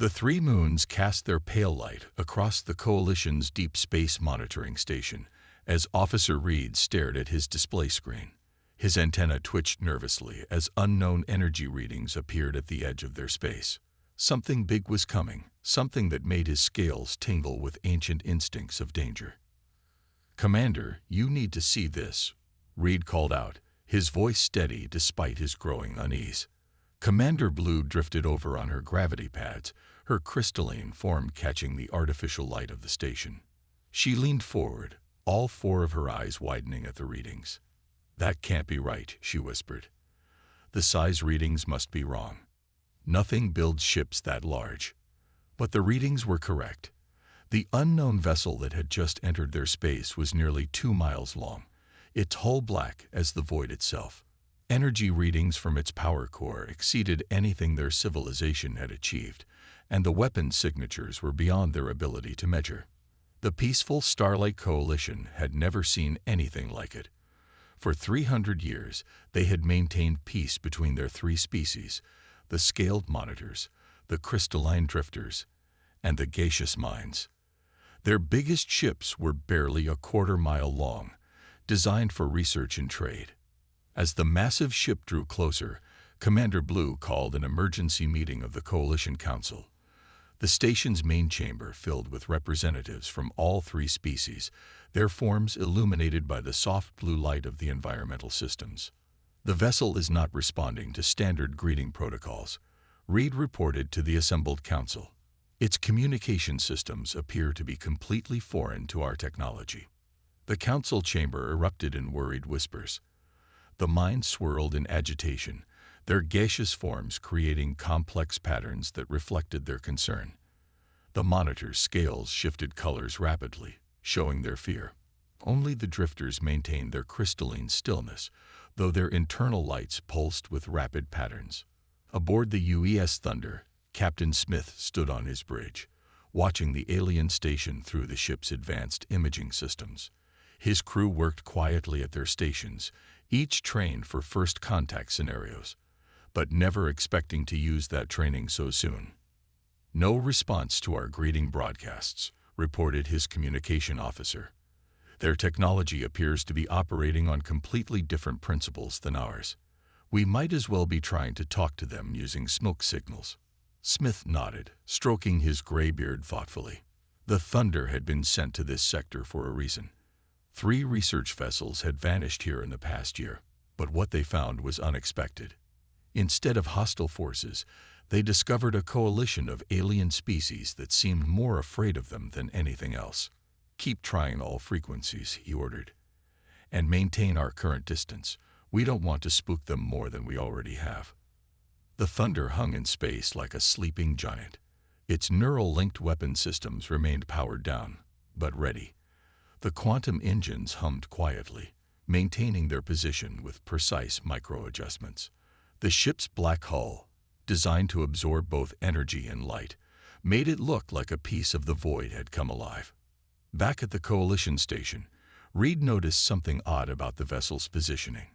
The three moons cast their pale light across the Coalition's deep space monitoring station as Officer Reed stared at his display screen. His antenna twitched nervously as unknown energy readings appeared at the edge of their space. Something big was coming, something that made his scales tingle with ancient instincts of danger. "Commander, you need to see this," Reed called out, his voice steady despite his growing unease. Commander Blue drifted over on her gravity pads, her crystalline form catching the artificial light of the station. She leaned forward, all four of her eyes widening at the readings. "That can't be right," she whispered. "The size readings must be wrong. Nothing builds ships that large." But the readings were correct. The unknown vessel that had just entered their space was nearly 2 miles long, its hull black as the void itself. Energy readings from its power core exceeded anything their civilization had achieved, and the weapon signatures were beyond their ability to measure. The peaceful Starlight Coalition had never seen anything like it. For 300 years, they had maintained peace between their three species: the scaled monitors, the crystalline drifters, and the gaseous mines. Their biggest ships were barely a quarter-mile long, designed for research and trade. As the massive ship drew closer, Commander Blue called an emergency meeting of the Coalition Council. The station's main chamber filled with representatives from all three species, their forms illuminated by the soft blue light of the environmental systems. "The vessel is not responding to standard greeting protocols," Reed reported to the assembled council. "Its communication systems appear to be completely foreign to our technology." The council chamber erupted in worried whispers. The minds swirled in agitation, their gaseous forms creating complex patterns that reflected their concern. The monitor's scales shifted colors rapidly, showing their fear. Only the drifters maintained their crystalline stillness, though their internal lights pulsed with rapid patterns. Aboard the UES Thunder, Captain Smith stood on his bridge, watching the alien station through the ship's advanced imaging systems. His crew worked quietly at their stations, each trained for first contact scenarios, but never expecting to use that training so soon. "No response to our greeting broadcasts," reported his communication officer. "Their technology appears to be operating on completely different principles than ours. We might as well be trying to talk to them using smoke signals." Smith nodded, stroking his gray beard thoughtfully. The Thunder had been sent to this sector for a reason. 3 research vessels had vanished here in the past year, but what they found was unexpected. Instead of hostile forces, they discovered a coalition of alien species that seemed more afraid of them than anything else. "Keep trying all frequencies," he ordered, "and maintain our current distance. We don't want to spook them more than we already have." The Thunder hung in space like a sleeping giant. Its neural-linked weapon systems remained powered down, but ready. The quantum engines hummed quietly, maintaining their position with precise micro-adjustments. The ship's black hull, designed to absorb both energy and light, made it look like a piece of the void had come alive. Back at the Coalition station, Reed noticed something odd about the vessel's positioning.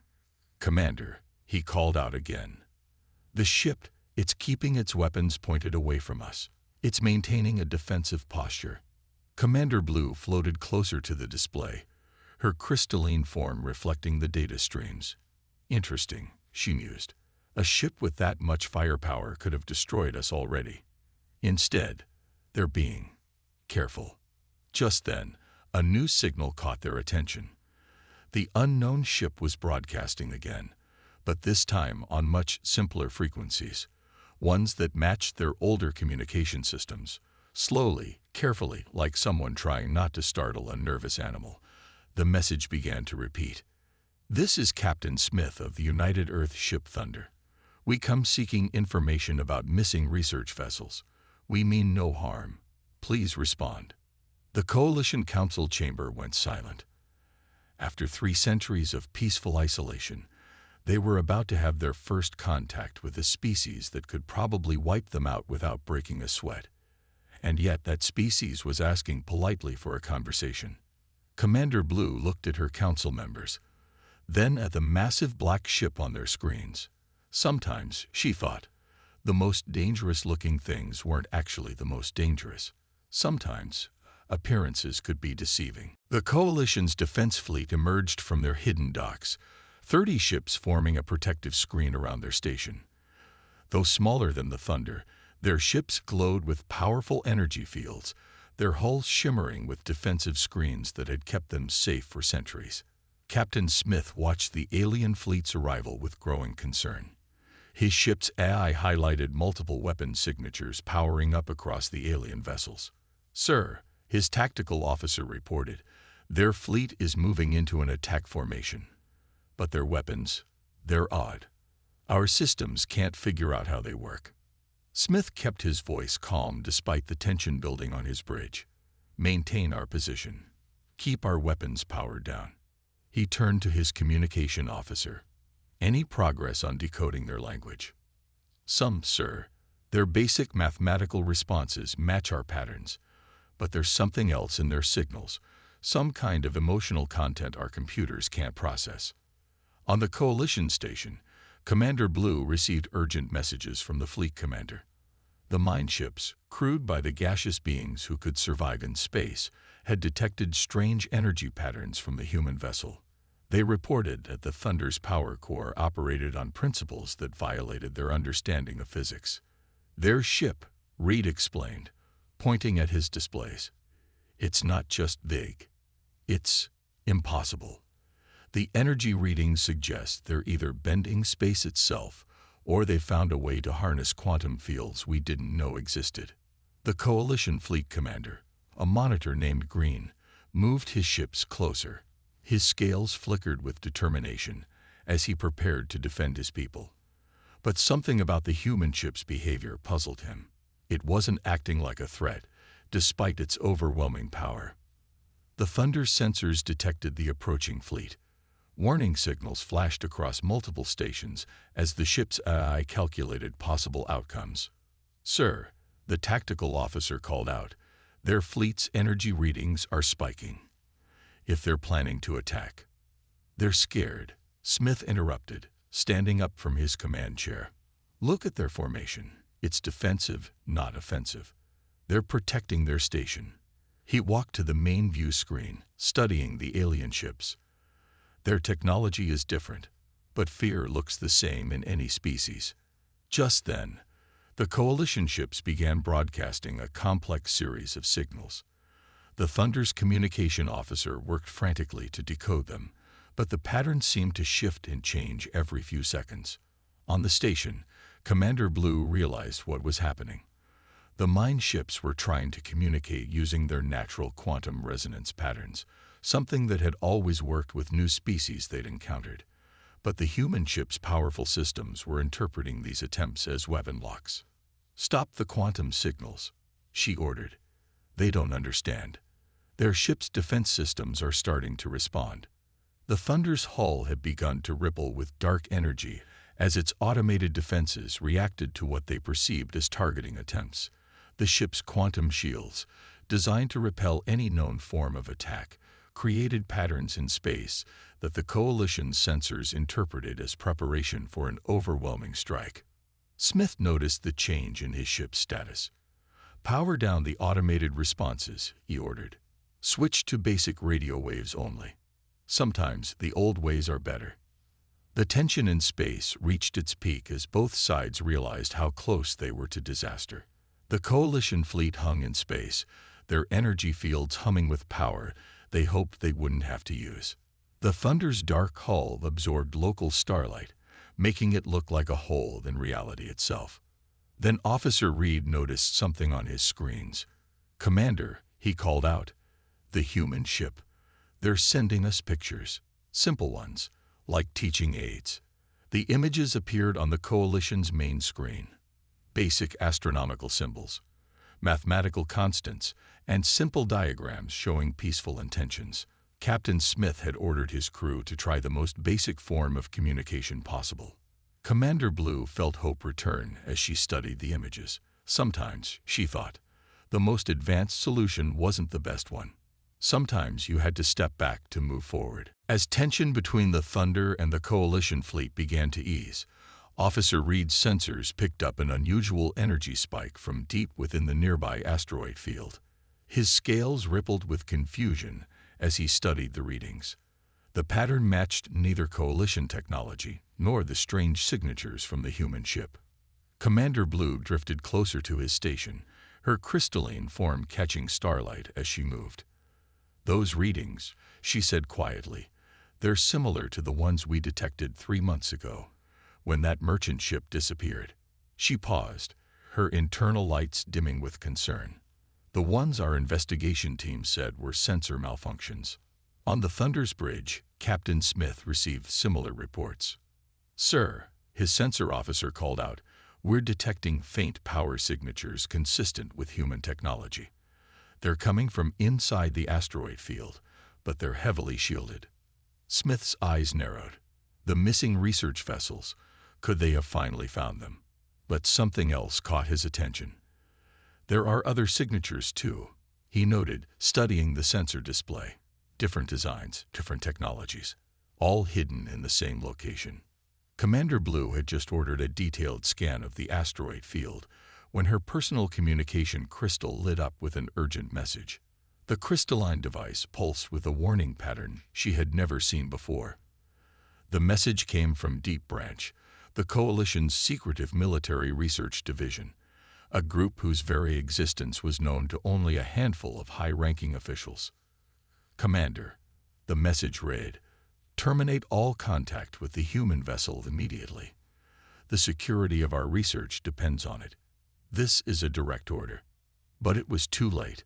"Commander," he called out again. "The ship, it's keeping its weapons pointed away from us. It's maintaining a defensive posture." Commander Blue floated closer to the display, her crystalline form reflecting the data streams. "Interesting," she mused. "A ship with that much firepower could have destroyed us already. Instead, they're being careful." Just then, a new signal caught their attention. The unknown ship was broadcasting again, but this time on much simpler frequencies, ones that matched their older communication systems. Slowly, carefully, like someone trying not to startle a nervous animal, the message began to repeat. "This is Captain Smith of the United Earth Ship Thunder. We come seeking information about missing research vessels. We mean no harm. Please respond." The Coalition Council chamber went silent. After 3 centuries of peaceful isolation, they were about to have their first contact with a species that could probably wipe them out without breaking a sweat. And yet that species was asking politely for a conversation. Commander Blue looked at her council members, then at the massive black ship on their screens. Sometimes, she thought, The most dangerous-looking things weren't actually the most dangerous. Sometimes, appearances could be deceiving. The Coalition's defense fleet emerged from their hidden docks, 30 ships forming a protective screen around their station. Though smaller than the Thunder, their ships glowed with powerful energy fields, their hulls shimmering with defensive screens that had kept them safe for centuries. Captain Smith watched the alien fleet's arrival with growing concern. His ship's AI highlighted multiple weapon signatures powering up across the alien vessels. "Sir," his tactical officer reported, "their fleet is moving into an attack formation. But their weapons, they're odd. Our systems can't figure out how they work." Smith kept his voice calm despite the tension building on his bridge. "Maintain our position. Keep our weapons powered down." He turned to his communication officer. "Any progress on decoding their language?" "Some, sir. Their basic mathematical responses match our patterns. But there's something else in their signals, some kind of emotional content our computers can't process." On the Coalition station, Commander Blue received urgent messages from the fleet commander. The mine ships, crewed by the gaseous beings who could survive in space, had detected strange energy patterns from the human vessel. They reported that the Thunder's power core operated on principles that violated their understanding of physics. "Their ship," Reed explained, pointing at his displays. "It's not just big. It's impossible. The energy readings suggest they're either bending space itself or they found a way to harness quantum fields we didn't know existed." The Coalition fleet commander, a monitor named Green, moved his ships closer. His scales flickered with determination as he prepared to defend his people. But something about the human ship's behavior puzzled him. It wasn't acting like a threat, despite its overwhelming power. The Thunder's sensors detected the approaching fleet. Warning signals flashed across multiple stations as the ship's AI calculated possible outcomes. "Sir," the tactical officer called out, "their fleet's energy readings are spiking. If they're planning to attack." "They're scared," Smith interrupted, standing up from his command chair. "Look at their formation. It's defensive, not offensive. They're protecting their station." He walked to the main view screen, studying the alien ships. "Their technology is different, but fear looks the same in any species." Just then, the Coalition ships began broadcasting a complex series of signals. The Thunder's communication officer worked frantically to decode them, but the patterns seemed to shift and change every few seconds. On the station, Commander Blue realized what was happening. The mine ships were trying to communicate using their natural quantum resonance patterns, something that had always worked with new species they'd encountered. But the human ships' powerful systems were interpreting these attempts as weapon locks. "Stop the quantum signals," she ordered. "They don't understand. Their ship's defense systems are starting to respond." The Thunder's hull had begun to ripple with dark energy as its automated defenses reacted to what they perceived as targeting attempts. The ship's quantum shields, designed to repel any known form of attack, created patterns in space that the Coalition's sensors interpreted as preparation for an overwhelming strike. Smith noticed the change in his ship's status. "Power down the automated responses," he ordered. "Switch to basic radio waves only. Sometimes the old ways are better." The tension in space reached its peak as both sides realized how close they were to disaster. The Coalition fleet hung in space, their energy fields humming with power they hoped they wouldn't have to use. The Thunder's dark hull absorbed local starlight, making it look like a hole in reality itself. Then Officer Reed noticed something on his screens. "Commander," he called out, "the human ship. They're sending us pictures. Simple ones, like teaching aids." The images appeared on the Coalition's main screen. Basic astronomical symbols, mathematical constants, and simple diagrams showing peaceful intentions. Captain Smith had ordered his crew to try the most basic form of communication possible. Commander Blue felt hope return as she studied the images. Sometimes, she thought, the most advanced solution wasn't the best one. Sometimes you had to step back to move forward. As tension between the Thunder and the Coalition fleet began to ease, Officer Reed's sensors picked up an unusual energy spike from deep within the nearby asteroid field. His scales rippled with confusion as he studied the readings. The pattern matched neither Coalition technology nor the strange signatures from the human ship. Commander Blue drifted closer to his station, her crystalline form catching starlight as she moved. "Those readings," she said quietly, "they're similar to the ones we detected 3 months ago, when that merchant ship disappeared." She paused, her internal lights dimming with concern. "The ones our investigation team said were sensor malfunctions." On the Thunder's bridge, Captain Smith received similar reports. "Sir," his sensor officer called out, "we're detecting faint power signatures consistent with human technology. They're coming from inside the asteroid field, but they're heavily shielded." Smith's eyes narrowed. The missing research vessels, could they have finally found them? But something else caught his attention. "There are other signatures too," he noted, studying the sensor display. "Different designs, different technologies, all hidden in the same location." Commander Blue had just ordered a detailed scan of the asteroid field when her personal communication crystal lit up with an urgent message. The crystalline device pulsed with a warning pattern she had never seen before. The message came from Deep Branch, the Coalition's secretive military research division, a group whose very existence was known to only a handful of high-ranking officials. "Commander," the message read, "terminate all contact with the human vessel immediately. The security of our research depends on it. This is a direct order." But it was too late.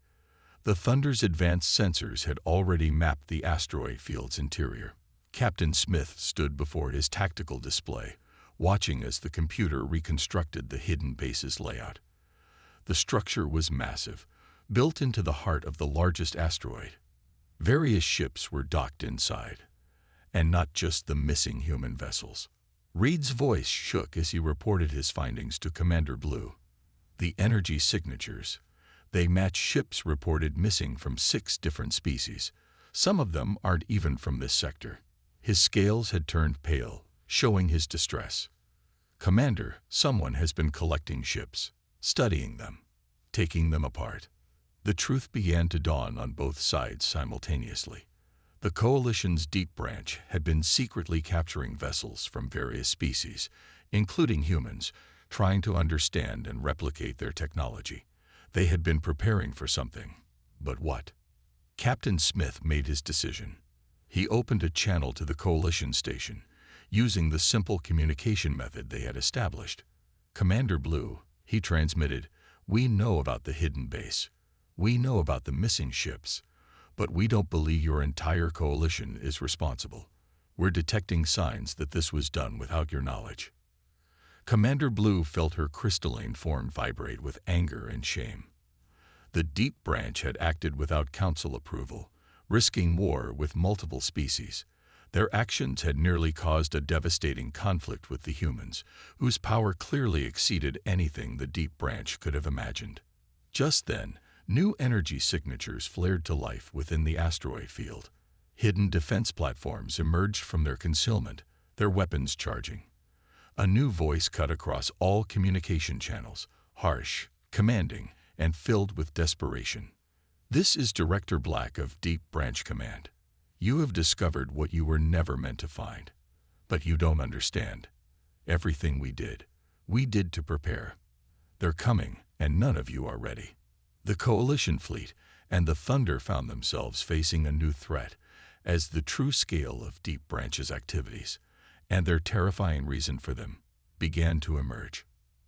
The Thunder's advanced sensors had already mapped the asteroid field's interior. Captain Smith stood before his tactical display, watching as the computer reconstructed the hidden base's layout. The structure was massive, built into the heart of the largest asteroid. Various ships were docked inside, and not just the missing human vessels. Reed's voice shook as he reported his findings to Commander Blue. The energy signatures. They match ships reported missing from 6 different species. Some of them aren't even from this sector. His scales had turned pale, showing his distress. "Commander, someone has been collecting ships, studying them, taking them apart." The truth began to dawn on both sides simultaneously. The Coalition's Deep Branch had been secretly capturing vessels from various species, including humans, trying to understand and replicate their technology. They had been preparing for something. But what? Captain Smith made his decision. He opened a channel to the Coalition station, using the simple communication method they had established. "Commander Blue," he transmitted, "we know about the hidden base. We know about the missing ships, but we don't believe your entire coalition is responsible. We're detecting signs that this was done without your knowledge." Commander Blue felt her crystalline form vibrate with anger and shame. The Deep Branch had acted without council approval, risking war with multiple species. Their actions had nearly caused a devastating conflict with the humans, whose power clearly exceeded anything the Deep Branch could have imagined. Just then, new energy signatures flared to life within the asteroid field. Hidden defense platforms emerged from their concealment, their weapons charging. A new voice cut across all communication channels, harsh, commanding, and filled with desperation. "This is Director Black of Deep Branch Command. You have discovered what you were never meant to find. But you don't understand. Everything we did to prepare. They're coming, and none of you are ready." The Coalition fleet and the Thunder found themselves facing a new threat as the true scale of Deep Branch's activities, and their terrifying reason for them, began to emerge.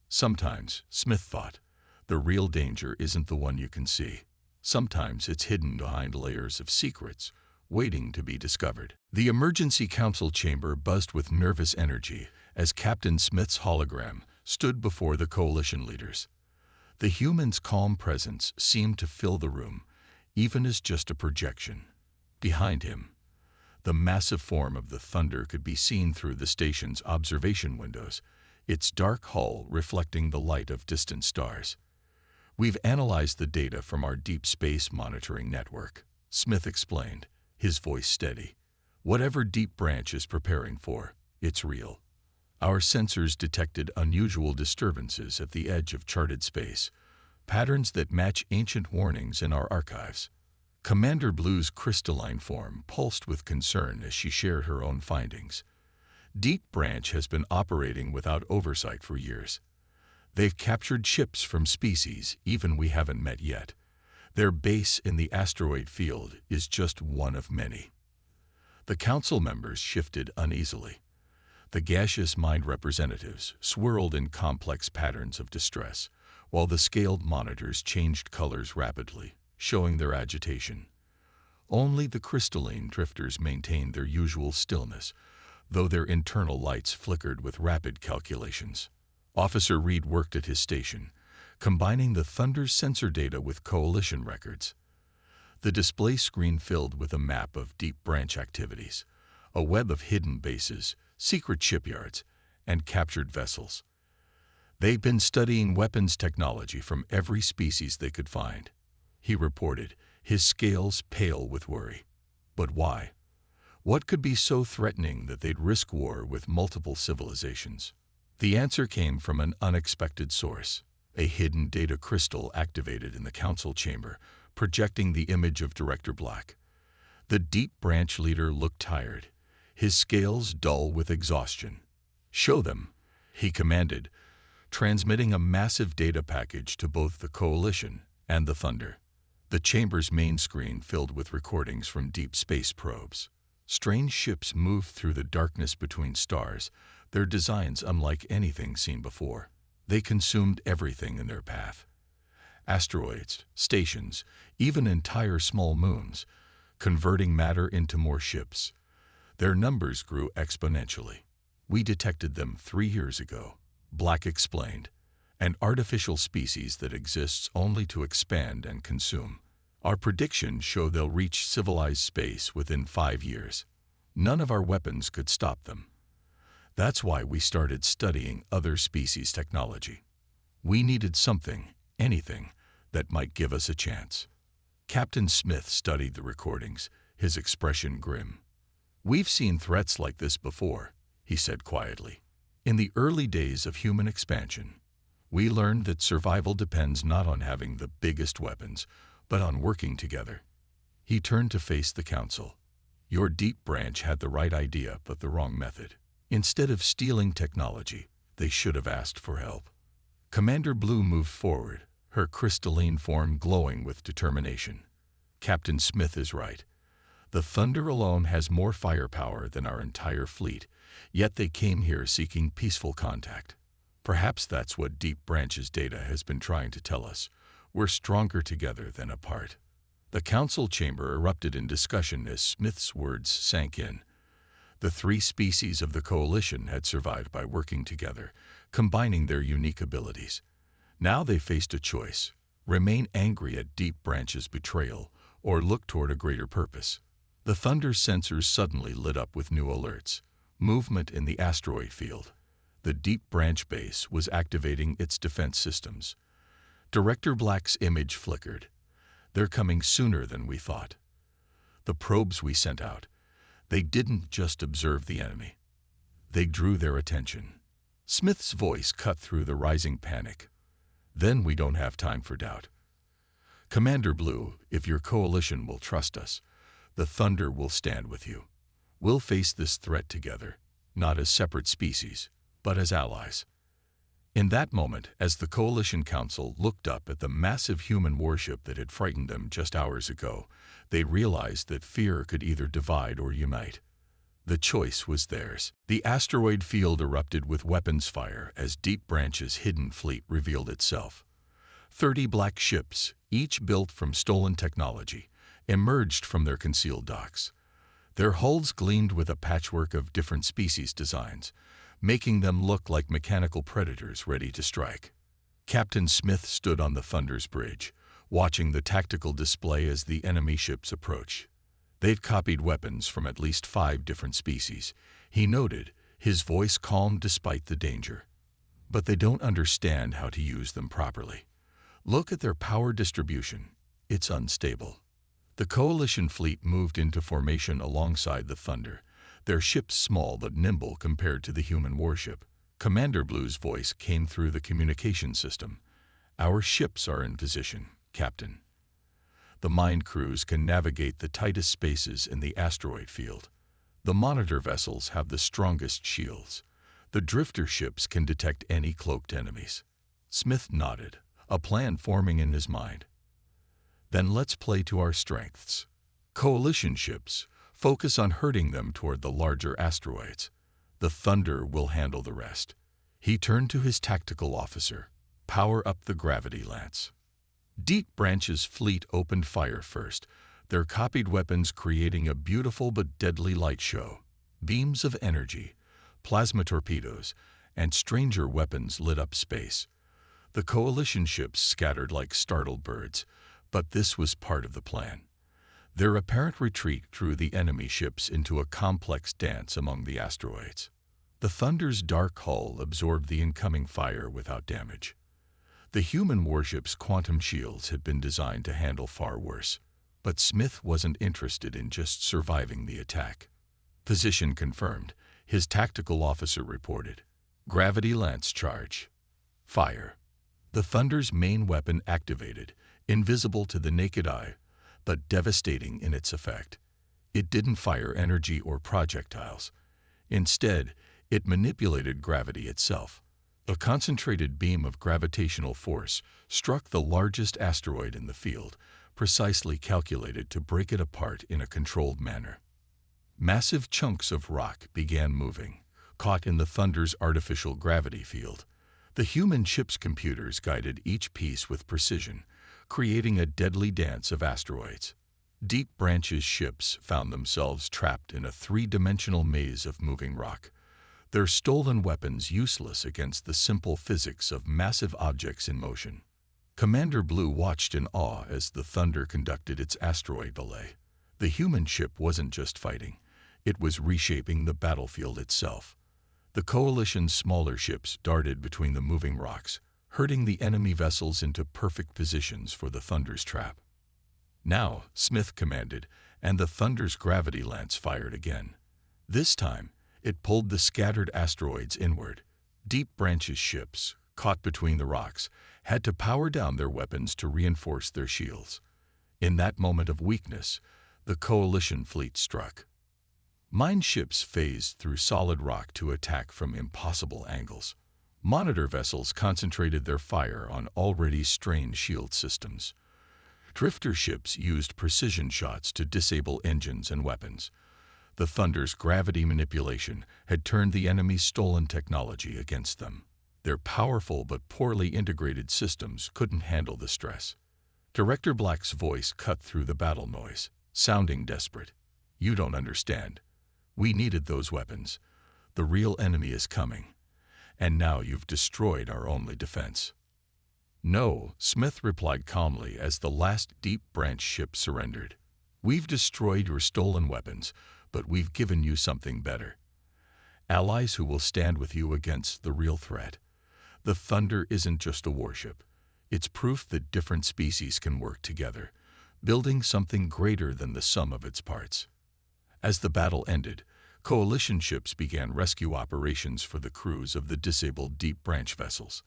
Sometimes, Smith thought, the real danger isn't the one you can see. Sometimes it's hidden behind layers of secrets, waiting to be discovered. The emergency council chamber buzzed with nervous energy as Captain Smith's hologram stood before the Coalition leaders. The human's calm presence seemed to fill the room, even as just a projection. Behind him, the massive form of the Thunder could be seen through the station's observation windows, its dark hull reflecting the light of distant stars. "We've analyzed the data from our deep space monitoring network," Smith explained, his voice steady. "Whatever Deep Branch is preparing for, it's real. Our sensors detected unusual disturbances at the edge of charted space, patterns that match ancient warnings in our archives. Commander Blue's crystalline form pulsed with concern as she shared her own findings. Deep Branch has been operating without oversight for years. They've captured ships from species even we haven't met yet. Their base in the asteroid field is just one of many. The council members shifted uneasily. The gaseous mind representatives swirled in complex patterns of distress, while the scaled monitors changed colors rapidly, showing their agitation. Only the crystalline drifters maintained their usual stillness, though their internal lights flickered with rapid calculations. Officer Reed worked at his station, combining the Thunder's sensor data with Coalition records. The display screen filled with a map of Deep Branch activities, a web of hidden bases, secret shipyards, and captured vessels. They've been studying weapons technology from every species they could find, he reported, his scales pale with worry. But why? What could be so threatening that they'd risk war with multiple civilizations? The answer came from an unexpected source, a hidden data crystal activated in the council chamber, projecting the image of Director Black. The Deep Branch leader looked tired, his scales dull with exhaustion. "Show them," he commanded, transmitting a massive data package to both the Coalition and the Thunder. The chamber's main screen filled with recordings from deep space probes. Strange ships moved through the darkness between stars, their designs unlike anything seen before. They consumed everything in their path. Asteroids, stations, even entire small moons, converting matter into more ships. Their numbers grew exponentially. "We detected them 3 years ago," Black explained, "an artificial species that exists only to expand and consume. Our predictions show they'll reach civilized space within 5 years. None of our weapons could stop them. That's why we started studying other species' technology. We needed something, anything, that might give us a chance." Captain Smith studied the recordings, his expression grim. "We've seen threats like this before," he said quietly. "In the early days of human expansion, we learned that survival depends not on having the biggest weapons, but on working together." He turned to face the council. "Your Deep Branch had the right idea but the wrong method. Instead of stealing technology, they should have asked for help." Commander Blue moved forward, her crystalline form glowing with determination. "Captain Smith is right. The Thunder alone has more firepower than our entire fleet, yet they came here seeking peaceful contact. Perhaps that's what Deep Branch's data has been trying to tell us. We're stronger together than apart." The council chamber erupted in discussion as Smith's words sank in. The 3 species of the Coalition had survived by working together, combining their unique abilities. Now they faced a choice: remain angry at Deep Branch's betrayal, or look toward a greater purpose. The Thunder sensors suddenly lit up with new alerts. Movement in the asteroid field. The Deep Branch base was activating its defense systems. Director Black's image flickered. "They're coming sooner than we thought. The probes we sent out, they didn't just observe the enemy. They drew their attention." Smith's voice cut through the rising panic. "Then we don't have time for doubt. Commander Blue, if your Coalition will trust us, the Thunder will stand with you. We'll face this threat together, not as separate species, but as allies." In that moment, as the Coalition Council looked up at the massive human warship that had frightened them just hours ago, they realized that fear could either divide or unite. The choice was theirs. The asteroid field erupted with weapons fire as Deep Branch's hidden fleet revealed itself. 30 black ships, each built from stolen technology, emerged from their concealed docks. Their hulls gleamed with a patchwork of different species designs, making them look like mechanical predators ready to strike. Captain Smith stood on the Thunder's bridge, watching the tactical display as the enemy ships approached. They'd copied weapons from at least 5 different species, he noted, his voice calm despite the danger. But they don't understand how to use them properly. Look at their power distribution. It's unstable. The Coalition fleet moved into formation alongside the Thunder, their ships small but nimble compared to the human warship. Commander Blue's voice came through the communication system. "Our ships are in position, Captain. The mine crews can navigate the tightest spaces in the asteroid field. The monitor vessels have the strongest shields. The drifter ships can detect any cloaked enemies." Smith nodded, a plan forming in his mind. "Then let's play to our strengths. Coalition ships, focus on herding them toward the larger asteroids. The Thunder will handle the rest." He turned to his tactical officer. "Power up the gravity lance." Deep Branch's fleet opened fire first, their copied weapons creating a beautiful but deadly light show. Beams of energy, plasma torpedoes, and stranger weapons lit up space. The Coalition ships scattered like startled birds, but this was part of the plan. Their apparent retreat drew the enemy ships into a complex dance among the asteroids. The Thunder's dark hull absorbed the incoming fire without damage. The human warship's quantum shields had been designed to handle far worse, but Smith wasn't interested in just surviving the attack. "Position confirmed," his tactical officer reported. "Gravity lance charge. Fire." The Thunder's main weapon activated, invisible to the naked eye, but devastating in its effect. It didn't fire energy or projectiles. Instead, it manipulated gravity itself. A concentrated beam of gravitational force struck the largest asteroid in the field, precisely calculated to break it apart in a controlled manner. Massive chunks of rock began moving, caught in the Thunder's artificial gravity field. The human ship's computers guided each piece with precision, creating a deadly dance of asteroids. Deep Branch's ships found themselves trapped in a three-dimensional maze of moving rock, their stolen weapons useless against the simple physics of massive objects in motion. Commander Blue watched in awe as the Thunder conducted its asteroid ballet. The human ship wasn't just fighting, it was reshaping the battlefield itself. The Coalition's smaller ships darted between the moving rocks, herding the enemy vessels into perfect positions for the Thunder's trap. "Now," Smith commanded, and the Thunder's gravity lance fired again. This time, it pulled the scattered asteroids inward. Deep Branch's ships, caught between the rocks, had to power down their weapons to reinforce their shields. In that moment of weakness, the Coalition fleet struck. Mine ships phased through solid rock to attack from impossible angles. Monitor vessels concentrated their fire on already strained shield systems. Drifter ships used precision shots to disable engines and weapons. The Thunder's gravity manipulation had turned the enemy's stolen technology against them. Their powerful but poorly integrated systems couldn't handle the stress. Director Black's voice cut through the battle noise, sounding desperate. "You don't understand. We needed those weapons. The real enemy is coming. And now you've destroyed our only defense." "No," Smith replied calmly as the last Deep Branch ship surrendered. "We've destroyed your stolen weapons, but we've given you something better. Allies who will stand with you against the real threat. The Thunder isn't just a warship. It's proof that different species can work together, building something greater than the sum of its parts." As the battle ended, Coalition ships began rescue operations for the crews of the disabled Deep Branch vessels.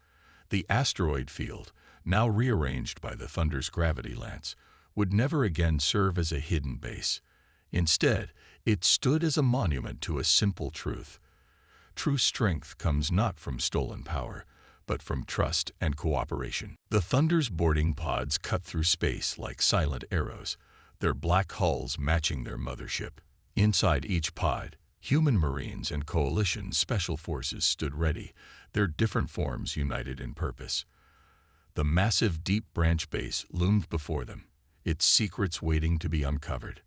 The asteroid field, now rearranged by the Thunder's gravity lance, would never again serve as a hidden base. Instead, it stood as a monument to a simple truth. True strength comes not from stolen power, but from trust and cooperation. The Thunder's boarding pods cut through space like silent arrows, their black hulls matching their mothership. Inside each pod, human Marines and Coalition special forces stood ready, their different forms united in purpose. The massive Deep Branch base loomed before them, its secrets waiting to be uncovered.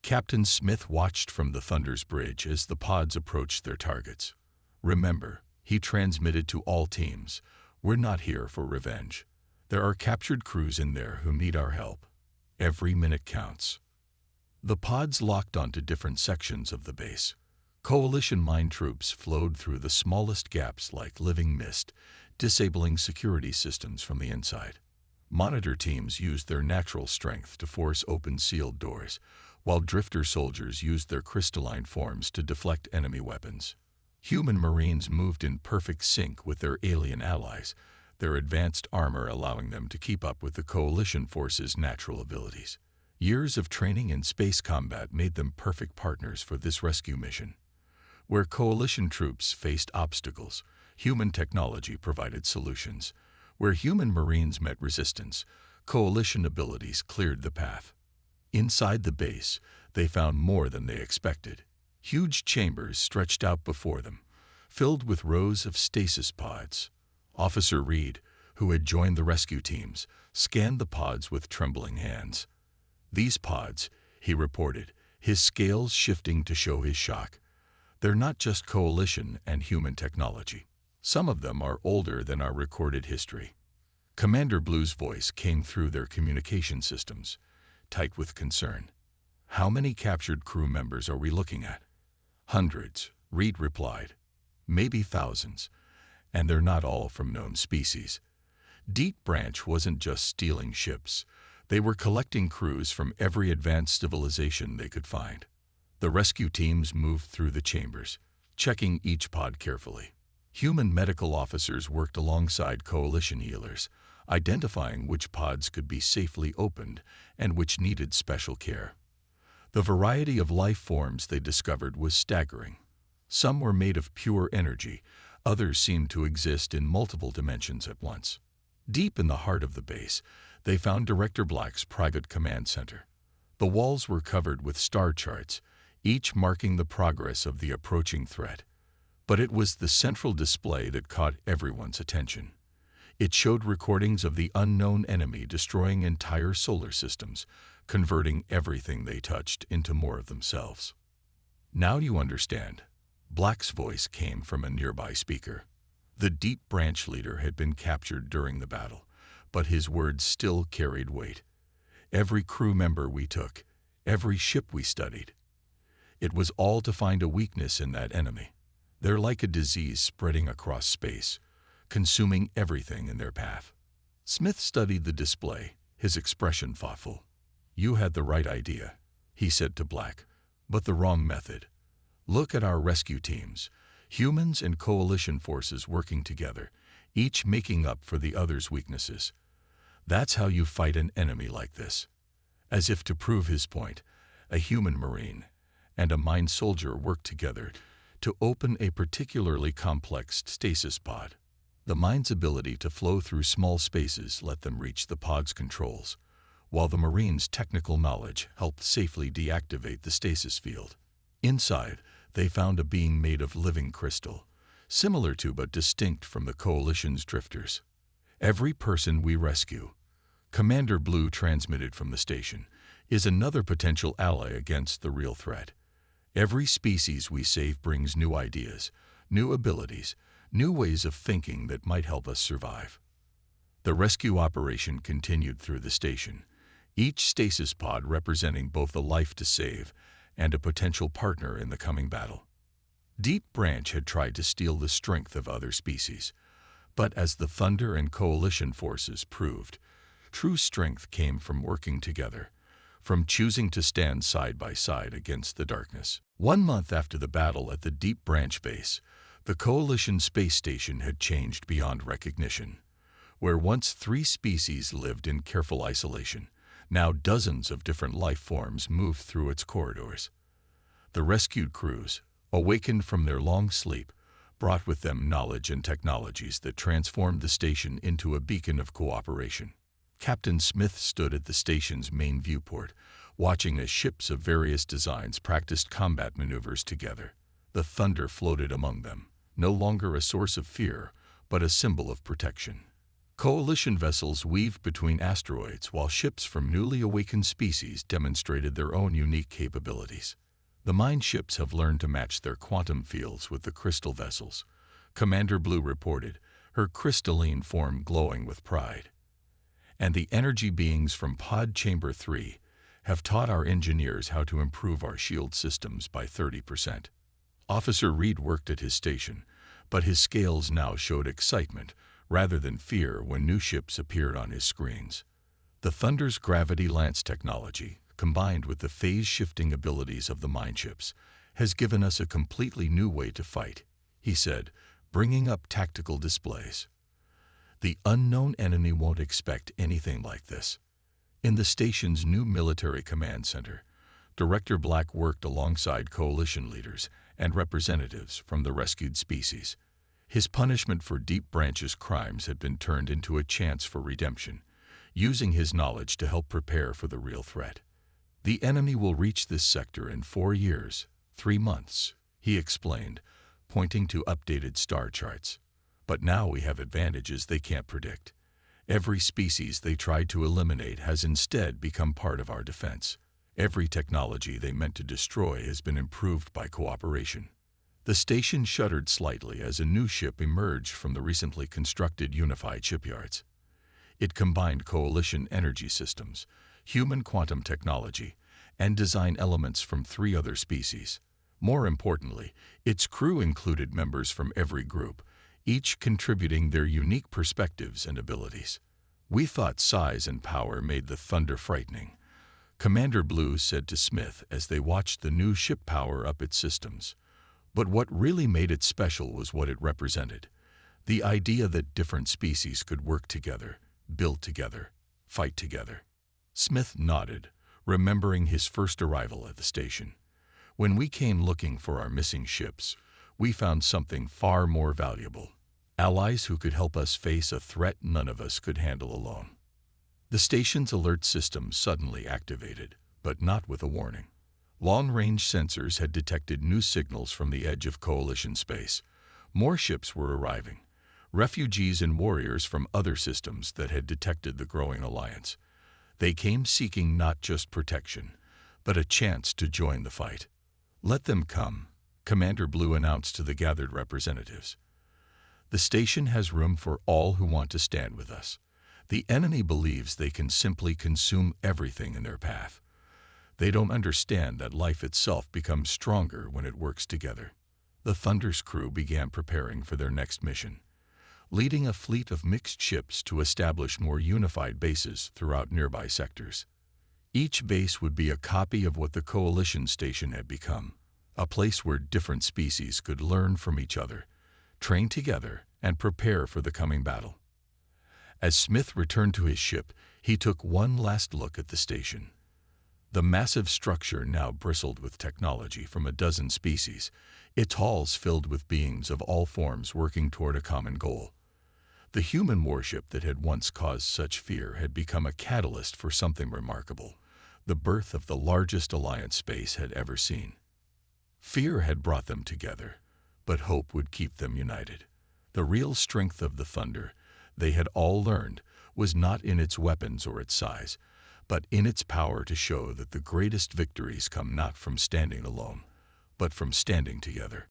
Captain Smith watched from the Thunder's bridge as the pods approached their targets. "Remember," he transmitted to all teams, "we're not here for revenge. There are captured crews in there who need our help. Every minute counts." The pods locked onto different sections of the base. Coalition mine troops flowed through the smallest gaps like living mist, disabling security systems from the inside. Monitor teams used their natural strength to force open sealed doors, while drifter soldiers used their crystalline forms to deflect enemy weapons. Human Marines moved in perfect sync with their alien allies, their advanced armor allowing them to keep up with the Coalition forces' natural abilities. Years of training in space combat made them perfect partners for this rescue mission. Where Coalition troops faced obstacles, human technology provided solutions. Where human Marines met resistance, Coalition abilities cleared the path. Inside the base, they found more than they expected. Huge chambers stretched out before them, filled with rows of stasis pods. Officer Reed, who had joined the rescue teams, scanned the pods with trembling hands. "These pods," he reported, his scales shifting to show his shock. "They're not just Coalition and human technology. Some of them are older than our recorded history." Commander Blue's voice came through their communication systems, tight with concern. "How many captured crew members are we looking at?" "Hundreds," Reed replied. "Maybe thousands, and they're not all from known species." Deep Branch wasn't just stealing ships. They were collecting crews from every advanced civilization they could find. The rescue teams moved through the chambers, checking each pod carefully. Human medical officers worked alongside Coalition healers, identifying which pods could be safely opened and which needed special care. The variety of life forms they discovered was staggering. Some were made of pure energy, others seemed to exist in multiple dimensions at once. Deep in the heart of the base, they found Director Black's private command center. The walls were covered with star charts, each marking the progress of the approaching threat. But it was the central display that caught everyone's attention. It showed recordings of the unknown enemy destroying entire solar systems, converting everything they touched into more of themselves. "Now you understand." Black's voice came from a nearby speaker. The Deep Branch leader had been captured during the battle, but his words still carried weight. "Every crew member we took, every ship we studied, it was all to find a weakness in that enemy. They're like a disease spreading across space, consuming everything in their path." Smith studied the display, his expression thoughtful. "You had the right idea," he said to Black, "but the wrong method. Look at our rescue teams, humans and Coalition forces working together, each making up for the other's weaknesses. That's how you fight an enemy like this." As if to prove his point, a human Marine and a Mind soldier worked together to open a particularly complex stasis pod. The Mind's ability to flow through small spaces let them reach the pod's controls, while the Marine's technical knowledge helped safely deactivate the stasis field. Inside, they found a being made of living crystal, similar to but distinct from the Coalition's drifters. "Every person we rescue," Commander Blue transmitted from the station, "is another potential ally against the real threat. Every species we save brings new ideas, new abilities, new ways of thinking that might help us survive." The rescue operation continued through the station, each stasis pod representing both a life to save and a potential partner in the coming battle. Deep Branch had tried to steal the strength of other species, but as the Thunder and Coalition forces proved, true strength came from working together, from choosing to stand side by side against the darkness. 1 month after the battle at the Deep Branch base, the Coalition space station had changed beyond recognition. Where once 3 species lived in careful isolation, now dozens of different life forms moved through its corridors. The rescued crews, awakened from their long sleep, brought with them knowledge and technologies that transformed the station into a beacon of cooperation. Captain Smith stood at the station's main viewport, watching as ships of various designs practiced combat maneuvers together. The Thunder floated among them, no longer a source of fear, but a symbol of protection. Coalition vessels weaved between asteroids while ships from newly awakened species demonstrated their own unique capabilities. The Mind ships have learned to match their quantum fields with the crystal vessels, Commander Blue reported, her crystalline form glowing with pride. "And the energy beings from Pod Chamber 3 have taught our engineers how to improve our shield systems by 30%. Officer Reed worked at his station, but his scales now showed excitement rather than fear when new ships appeared on his screens. The Thunder's gravity lance technology, combined with the phase-shifting abilities of the Mind ships, has given us a completely new way to fight," he said, bringing up tactical displays. The unknown enemy won't expect anything like this. In the station's new military command center, Director Black worked alongside coalition leaders and representatives from the rescued species. His punishment for Deep Branch's crimes had been turned into a chance for redemption, using his knowledge to help prepare for the real threat. The enemy will reach this sector in 4 years, 3 months, he explained, pointing to updated star charts. But now we have advantages they can't predict. Every species they tried to eliminate has instead become part of our defense. Every technology they meant to destroy has been improved by cooperation. The station shuddered slightly as a new ship emerged from the recently constructed unified shipyards. It combined coalition energy systems, human quantum technology, and design elements from 3 other species. More importantly, its crew included members from every group, each contributing their unique perspectives and abilities. We thought size and power made the Thunder frightening, Commander Blue said to Smith as they watched the new ship power up its systems. But what really made it special was what it represented. The idea that different species could work together, build together, fight together. Smith nodded, remembering his first arrival at the station. When we came looking for our missing ships, we found something far more valuable. Allies who could help us face a threat none of us could handle alone. The station's alert system suddenly activated, but not with a warning. Long-range sensors had detected new signals from the edge of Coalition space. More ships were arriving, refugees and warriors from other systems that had detected the growing alliance. They came seeking not just protection, but a chance to join the fight. "Let them come," Commander Blue announced to the gathered representatives. "The station has room for all who want to stand with us. The enemy believes they can simply consume everything in their path. They don't understand that life itself becomes stronger when it works together." The Thunder's crew began preparing for their next mission, leading a fleet of mixed ships to establish more unified bases throughout nearby sectors. Each base would be a copy of what the Coalition station had become, a place where different species could learn from each other, train together, and prepare for the coming battle. As Smith returned to his ship, he took one last look at the station. The massive structure now bristled with technology from a dozen species, its halls filled with beings of all forms working toward a common goal. The human warship that had once caused such fear had become a catalyst for something remarkable, the birth of the largest alliance space had ever seen. Fear had brought them together, but hope would keep them united. The real strength of the Thunder, they had all learned, was not in its weapons or its size, but in its power to show that the greatest victories come not from standing alone, but from standing together.